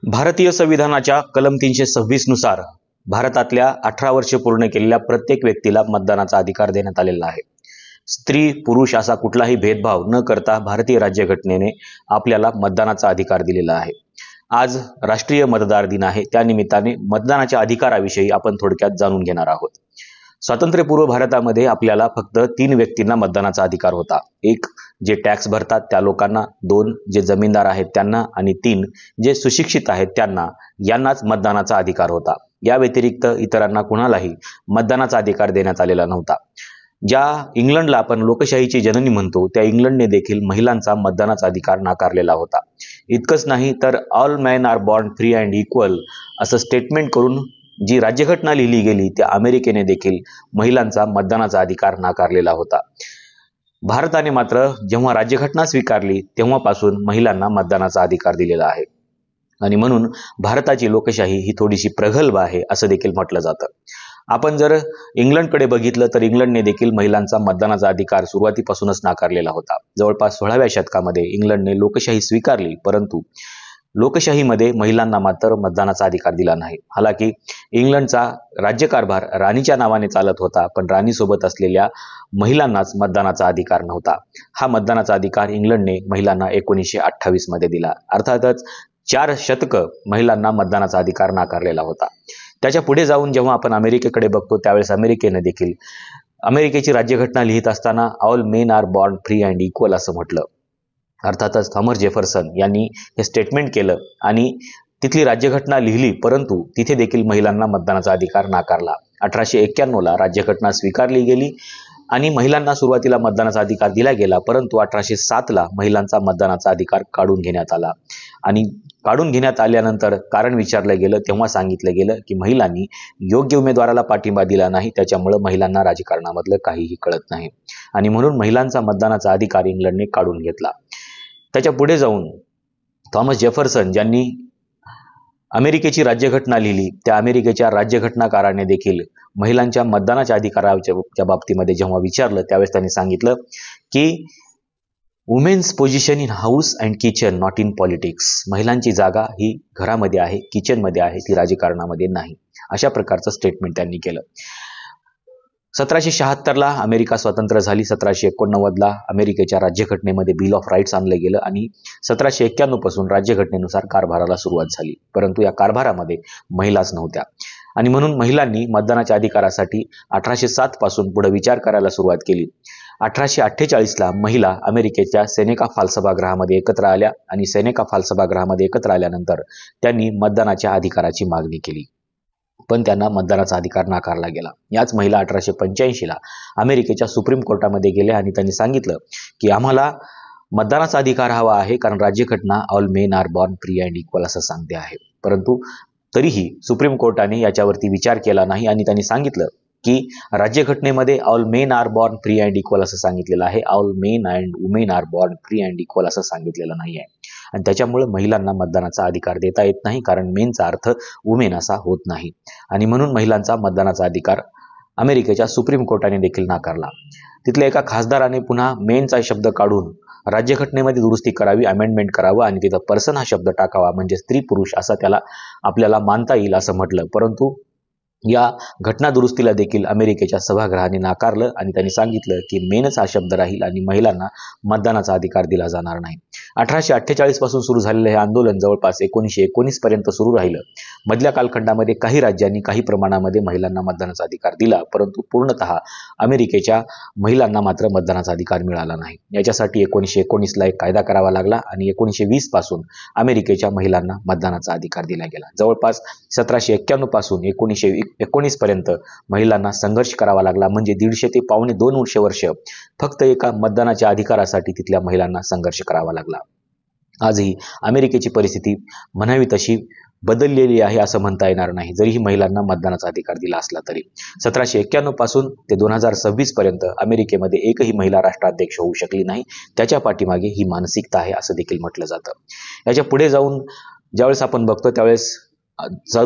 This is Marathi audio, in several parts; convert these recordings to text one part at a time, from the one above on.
भारतीय संविधानाच्या कलम 326 नुसार भारतातल्या 18 वर्षे पूर्ण केलेल्या प्रत्येक व्यक्तीला मतदानाचा अधिकार देण्यात आलेला आहे। स्त्री पुरुष असा कुठलाही भेदभाव न करता भारतीय राज्यघटनेने आपल्याला मतदानाचा अधिकार दिलेला आहे। आज राष्ट्रीय मतदार दिन आहे, त्या निमित्ताने मतदानाच्या अधिकाराविषयी आपण थोडक्यात जाणून घेणार आहोत। स्वातंत्र्यपूर्व भारतामध्ये आपल्याला फक्त 3 व्यक्तींना मतदानाचा अधिकार होता। 1 जे टॅक्स भरतात त्या लोकांना, 2 जे जमीनदार आहेत त्यांना आणि 3 जे सुशिक्षित आहेत त्यांना, यांनाच मतदानाचा अधिकार होता। या व्यतिरिक्त इतरांना कुणालाही मतदानाचा अधिकार देण्यात आलेला नव्हता। ज्या इंग्लंडला आपण लोकशाहीची जननी म्हणतो त्या इंग्लंडने देखील महिलांचा मतदानाचा अधिकार नाकारलेला होता। इतकंच नाही तर all man are born free and equal असं स्टेटमेंट करून जी राज्यघटना लिहिली गेली त्या अमेरिकेने देखील महिलांचा मतदानाचा अधिकार नाकारलेला होता। भारताने मात्र जेव्हा राज्यघटना स्वीकारली तेव्हापासून महिलांना मतदानाचा अधिकार दिलेला आहे आणि म्हणून भारताची लोकशाही ही थोडीशी प्रगल्भ आहे असं देखील म्हटलं जातं। आपण जर इंग्लंडकडे बघितलं तर इंग्लंडने देखील महिलांचा मतदानाचा अधिकार सुरुवातीपासूनच नाकारलेला होता। जवळपास 16व्या शतकामध्ये इंग्लंडने लोकशाही स्वीकारली, परंतु लोकशाहीमध्ये महिलांना मात्र मतदानाचा अधिकार दिला नाही। हालाकी इंग्लंडचा राज्यकारभार राणीच्या नावाने चालत होता, पण राणीसोबत असलेल्या महिलांनाच मतदानाचा अधिकार नव्हता। हा मतदानाचा अधिकार इंग्लंडने महिलांना 1928 मध्ये दिला। अर्थातच 4 शतकं महिलांना मतदानाचा अधिकार नाकारलेला होता। त्याच्या पुढे जाऊन जेव्हा आपण अमेरिकेकडे बघतो त्यावेळेस अमेरिकेने देखील अमेरिकेची राज्यघटना लिहित असताना all men are born free and equal असं म्हटलं। अर्थातच थॉमस जेफरसन यांनी हे स्टेटमेंट केलं आणि तिथली राज्यघटना लिहिली, परंतु तिथे देखील महिलांना मतदानाचा अधिकार नाकारला। 1891 ला राज्यघटना स्वीकारली गेली आणि महिलांना सुरुवातीला मतदानाचा अधिकार दिला गेला, परंतु 1807 ला महिलांचा मतदानाचा अधिकार काढून घेण्यात आला आणि काढून घेण्यात आल्यानंतर कारण विचारलं गेलं तेव्हा सांगितलं गेलं की महिलांनी योग्य उमेदवाराला पाठिंबा दिला नाही, त्याच्यामुळे महिलांना राजकारणामधलं काहीही कळत नाही आणि म्हणून महिलांचा मतदानाचा अधिकार इंग्लंडने काढून घेतला। त्याच्या पुढे जाऊन थॉमस जेफरसन ज्यांनी अमेरिकेची राज्यघटना लिहिली त्या अमेरिकेच्या राज्यघटनाकाराने देखील महिलांच्या मतदानाच्या अधिकाराच्या बाबतीमध्ये जेव्हा विचारलं त्यावेळेस त्यांनी सांगितलं की women's position in house and kitchen not in politics. महिलांची जागा ही घरामध्ये आहे, किचनमध्ये आहे, ती राजकारणामध्ये नाही। अशा प्रकारचं स्टेटमेंट त्यांनी केलं। 1776 ला अमेरिका स्वतंत्र झाली। 1789 ला अमेरिकेच्या राज्यघटनेमध्ये बिल ऑफ राईट्स आणलं गेलं आणि 1791 पासून राज्यघटनेनुसार कारभाराला सुरुवात झाली, परंतु या कारभारामध्ये महिलाच नव्हत्या आणि म्हणून महिलांनी मतदानाच्या अधिकारासाठी 1807 पासून पुढे विचार करायला सुरुवात केली। 1848 ला महिला अमेरिकेच्या सेनेका फॉल सभागृहामध्ये एकत्र आल्या आणि सेनेका फॉल सभागृहामध्ये एकत्र आल्यानंतर त्यांनी मतदानाच्या अधिकाराची मागणी केली, पण त्यांना मतदानाचा अधिकार नाकारला गेला। याच महिला 1885 ला अमेरिकेच्या सुप्रीम कोर्टामध्ये गेल्या आणि त्यांनी सांगितलं की आम्हाला मतदानाचा अधिकार हवा आहे, कारण राज्यघटना all men are born free and equal असं सांगते आहे। परंतु तरीही सुप्रीम कोर्टाने याच्यावरती विचार केला नाही आणि त्यांनी सांगितलं की राज्यघटनेमध्ये all men are born free and equal असं सांगितलेलं आहे, all men and women are born free and equal असं सांगितलेलं नाही आहे आणि त्याच्यामुळे महिलांना मतदानाचा अधिकार देता येत नाही, कारण मेनचा अर्थ वुमेन असा होत नाही आणि म्हणून महिलांचा मतदानाचा अधिकार अमेरिकेच्या सुप्रीम कोर्टाने देखील नाकारला। तिथल्या एका खासदाराने पुन्हा मेनचा शब्द काढून राज्यघटनेमध्ये दुरुस्ती करावी, अमेंडमेंट करावं आणि तिथं पर्सन हा शब्द टाकावा, म्हणजे स्त्री पुरुष असं त्याला आपल्याला मानता येईल असं म्हटलं, परंतु या घटना दुरुस्तीला देखील अमेरिकेच्या सभागृहाने नाकारलं आणि त्यांनी सांगितलं की मेनच हा शब्द राहील आणि महिलांना मतदानाचा अधिकार दिला जाणार नाही। 1848 पासून सुरू झालेलं हे आंदोलन जवळपास 1919 पर्यंत सुरू राहिलं। मधल्या कालखंडामध्ये काही राज्यांनी काही प्रमाणामध्ये महिलांना मतदानाचा अधिकार दिला, परंतु पूर्णतः अमेरिकेच्या महिलांना मात्र मतदानाचा अधिकार मिळाला नाही। याच्यासाठी 1919 ला एक कायदा करावा लागला आणि 1920 पासून अमेरिकेच्या महिलांना मतदानाचा अधिकार दिला गेला। जवळपास 1791 पासून 1919 पर्यंत महिलांना संघर्ष करावा लागला, म्हणजे 150 ते 1.25 वर्ष फक्त एका मतदानाच्या अधिकारासाठी तिथल्या महिलांना संघर्ष करावा लागला। आजही अमेरिकेची परिस्थिती म्हणावी तशी बदललेली आहे असं म्हणता येणार नाही, जरीही महिलांना मतदानाचा अधिकार दिला असला तरी। 1791 पासून ते 2026 पर्यंत अमेरिकेमध्ये एकही महिला राष्ट्राध्यक्ष होऊ शकली नाही। त्याच्या पाठीमागे ही मानसिकता आहे असं देखील म्हटलं जातं। याच्या पुढे जाऊन ज्यावेळेस आपण बघतो त्यावेळेस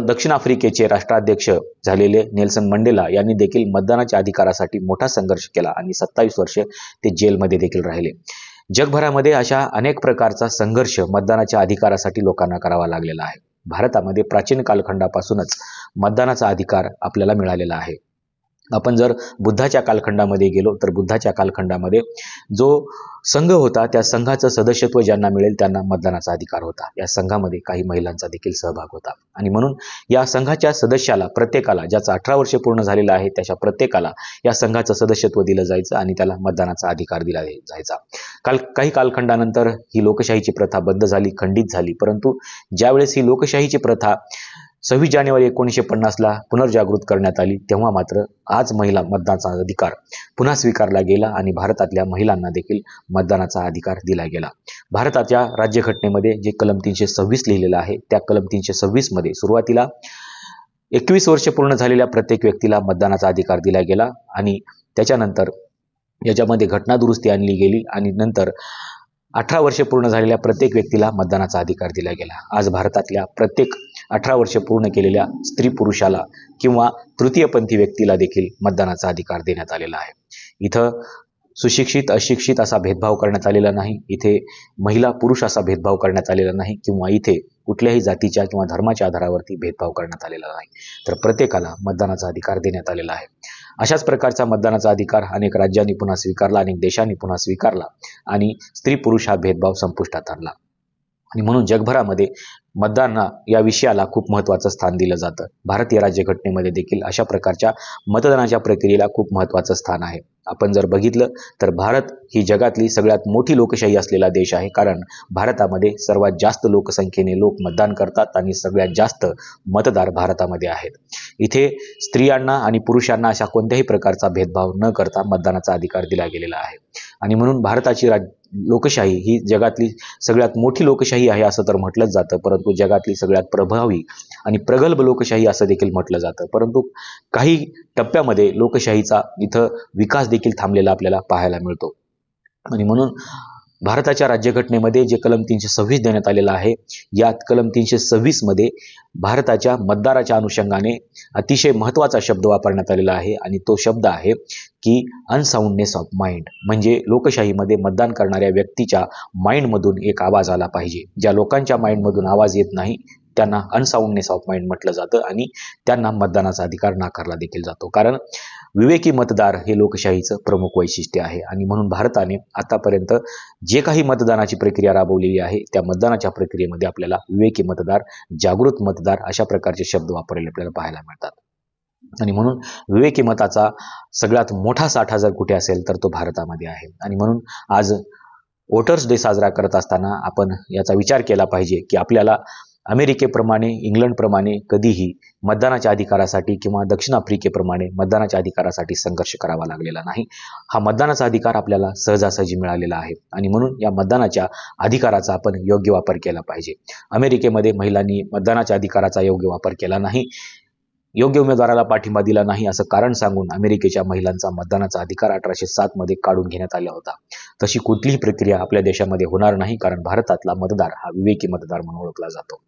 दक्षिण आफ्रिकेचे राष्ट्राध्यक्ष झालेले नेल्सन मंडेला यांनी देखील मतदानाच्या अधिकारासाठी मोठा संघर्ष केला आणि 27 वर्ष ते जेलमध्ये देखील राहिले। जगभरामध्ये अशा अनेक प्रकारचा संघर्ष मतदानाच्या अधिकारासाठी लोकांना करावा लागलेला आहे। भारतामध्ये प्राचीन कालखंडापासूनच मतदानाचा अधिकार आपल्याला मिळालेला आहे. आपण जर बुद्धाच्या कालखंडामध्ये गेलो तर बुद्धाच्या कालखंडामध्ये जो संघ होता त्या संघाचं सदस्यत्व ज्यांना मिळेल त्यांना मतदानाचा अधिकार होता. या संघामध्ये काही महिलांचा देखील सहभाग होता आणि म्हणून या संघाच्या सदस्याला प्रत्येकाला ज्याचा 18 वर्षे पूर्ण झालेला आहे त्याच्या प्रत्येकाला या संघाचं सदस्यत्व दिलं जायचं आणि त्याला मतदानाचा अधिकार दिला जायचा. काही कालखंडानंतर ही लोकशाहीची प्रथा बंद झाली, खंडित झाली. परंतु ज्यावेळेस ही लोकशाहीची प्रथा 26 जानेवारी 1950ला पुनर्जागृत करण्यात आली तेव्हा मात्र आज महिला मतदानाचा अधिकार पुन्हा स्वीकारला गेला आणि भारतातल्या महिलांना देखील मतदानाचा अधिकार दिला गेला. भारताच्या राज्यघटनेमध्ये जे कलम 326 लिहिलेलं आहे त्या कलम 326 मध्ये सुरुवातीला 21 वर्ष पूर्ण झालेल्या प्रत्येक व्यक्तीला मतदानाचा अधिकार दिला गेला आणि त्याच्यानंतर याच्यामध्ये घटना दुरुस्ती आणली गेली आणि नंतर 18 वर्षे पूर्ण झालेल्या प्रत्येक व्यक्तीला मतदानाचा अधिकार दिला गेला. आज भारतातल्या प्रत्येक 18 वर्षे पूर्ण केलेल्या स्त्री पुरुषाला किंवा तृतीयपंथी व्यक्तीला देखील मतदानाचा अधिकार देण्यात आलेला आहे. इथं सुशिक्षित अशिक्षित असा भेदभाव करण्यात आलेला नाही. इथे महिला पुरुष असा भेदभाव करण्यात आलेला नाही किंवा इथे कुठल्याही जातीच्या किंवा धर्माच्या आधारावरती भेदभाव करण्यात आलेला नाही. तर प्रत्येकाला मतदानाचा अधिकार देण्यात आलेला आहे. अशाच प्रकारचा मतदानाचा अधिकार अनेक राज्यांनी पुन्हा स्वीकारला, अनेक देशांनी पुन्हा स्वीकारला आणि स्त्री पुरुष हा भेदभाव संपुष्टात आणला. आणि म्हणून जगभरामध्ये मतदान या विषयाला खूप महत्त्वाचं स्थान दिलं जातं. भारतीय राज्यघटनेमध्ये देखील अशा प्रकारच्या मतदानाच्या प्रक्रियेला खूप महत्त्वाचं स्थान आहे. आपण जर बघितलं तर भारत ही जगातली सगळ्यात मोठी लोकशाही असलेला देश आहे. कारण भारतामध्ये सर्वात जास्त लोकसंख्येने लोक मतदान करतात आणि सगळ्यात जास्त मतदार भारतामध्ये आहेत. इथे स्त्रियांना आणि पुरुषांना अशा कोणत्याही प्रकारचा भेदभाव न करता मतदानाचा अधिकार दिला गेलेला आहे. आणि म्हणून भारताची लोकशाही ही जगातली सगळ्यात मोठी लोकशाही आहे असं तर म्हटलंच जातं, परंतु जगातली सगळ्यात प्रभावी आणि प्रगल्भ लोकशाही असं देखील म्हटलं जातं. परंतु काही टप्प्यामध्ये लोकशाहीचा इथं विकास देखील थांबलेला आपल्याला पाहायला मिळतो. आणि म्हणून भारताच्या राज्यघटनेमध्ये जे कलम 326 देण्यात आलेलं आहे या कलम 326 मध्ये भारताच्या मतदाराच्या अनुषंगाने अतिशय महत्त्वाचा शब्द वापरण्यात आलेला आहे आणि तो शब्द आहे की अनसाऊंडनेस ऑफ माइंड. म्हणजे लोकशाहीमध्ये मतदान करणाऱ्या व्यक्तीच्या माइंडमधून एक आवाज आला पाहिजे. ज्या लोकांच्या माइंडमधून आवाज येत नाही त्यांना अनसाऊंडनेस ऑफ माइंड म्हटलं जातं आणि त्यांना मतदानाचा अधिकार नाकारला देखील जातो. कारण विवेकी मतदार हे लोकशाहीचं प्रमुख वैशिष्ट्य आहे. आणि म्हणून भारताने आतापर्यंत जे काही मतदानाची प्रक्रिया राबवलेली आहे त्या मतदानाच्या प्रक्रियेमध्ये आपल्याला विवेकी मतदार, जागृत मतदार अशा प्रकारचे शब्द वापरलेले आपल्याला पाहायला मिळतात. आणि म्हणून विवेकी मताचा सगळ्यात मोठा साठा जर कुठे असेल तर तो भारतामध्ये आहे. आणि म्हणून आज वोटर्स डे साजरा करत असताना आपण याचा विचार केला पाहिजे की आपल्याला अमेरिकेप्रमाणे, इंग्लंडप्रमाणे कधीही मतदानाच्या अधिकारासाठी किंवा दक्षिण आफ्रिकेप्रमाणे मतदानाच्या अधिकारासाठी संघर्ष करावा लागलेला नाही. हा मतदानाचा अधिकार आपल्याला सहजासहजी मिळालेला आहे आणि म्हणून या मतदानाच्या अधिकाराचा आपण योग्य वापर केला पाहिजे. अमेरिकेमध्ये महिलांनी मतदानाच्या अधिकाराचा योग्य वापर केला नाही, योग्य उमेदवाराला पाठिंबा दिला नाही असं कारण सांगून अमेरिकेच्या महिलांचा मतदानाचा अधिकार 1807 मध्ये काढून घेण्यात आला होता. तशी कुठलीही प्रक्रिया आपल्या देशामध्ये होणार नाही, कारण भारतातला मतदार हा विवेकी मतदार म्हणून ओळखला जातो.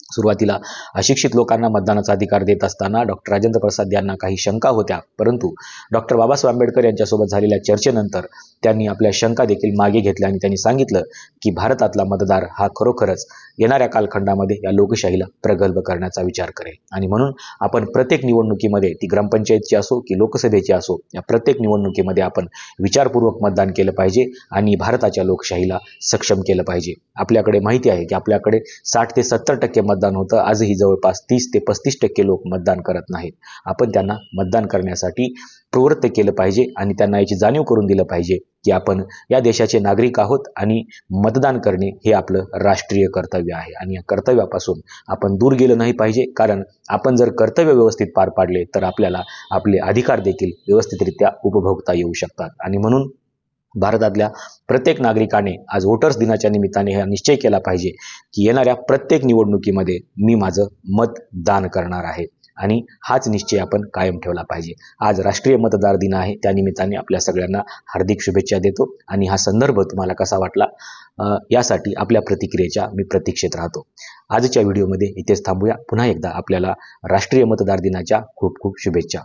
सुरुवातीला अशिक्षित लोकांना मतदानाचा अधिकार देत असताना डॉक्टर राजेंद्र प्रसाद यांना काही शंका होत्या, परंतु डॉक्टर बाबासाहेब आंबेडकर यांच्यासोबत झालेल्या चर्चेनंतर त्यांनी आपल्या शंका देखील मागे घेतल्या आणि त्यांनी सांगितलं की भारतातला मतदार हा खरोखरच येणाऱ्या कालखंडामध्ये या लोकशाहीला प्रगल्भ करण्याचा विचार करेल. आणि म्हणून आपण प्रत्येक निवडणुकीमध्ये, ती ग्रामपंचायतची असो की लोकसभेची असो, या प्रत्येक निवडणुकीमध्ये आपण विचारपूर्वक मतदान केलं पाहिजे आणि भारताच्या लोकशाहीला सक्षम केलं पाहिजे. आपल्याकडे माहिती आहे की आपल्याकडे 60 ते 70% मतदान होतं. आजही जवळपास 30 ते 35% लोक मतदान करत नाहीत. आपण त्यांना मतदान करण्यासाठी प्रवृत्त केलं पाहिजे आणि त्यांना याची जाणीव करून दिलं पाहिजे की आपण या देशाचे नागरिक आहोत आणि मतदान करणे हे आपलं राष्ट्रीय कर्तव्य आहे. आणि या कर्तव्यापासून आपण दूर गेलं नाही पाहिजे, कारण आपण जर कर्तव्य व्यवस्थित पार पाडले तर आपल्याला आपले अधिकार देखील व्यवस्थितरित्या उपभोगता येऊ शकतात. आणि म्हणून भारतातल्या प्रत्येक नागरिकाने आज वोटर्स दिनाच्या निमित्ताने हा निश्चय केला पाहिजे की येणाऱ्या प्रत्येक निवडणुकीमध्ये मी माझं मतदान करणार आहे आणि हाच निश्चय आपण कायम ठेवला पाहिजे. आज राष्ट्रीय मतदार दिन आहे, त्यानिमित्ताने आपल्या सगळ्यांना हार्दिक शुभेच्छा देतो आणि हा संदर्भ तुम्हाला कसा वाटला यासाठी आपल्या प्रतिक्रियेच्या मी प्रतीक्षेत राहतो. आजच्या व्हिडिओमध्ये इथेच थांबूया. पुन्हा एकदा आपल्याला राष्ट्रीय मतदार दिनाच्या खूप खूप शुभेच्छा.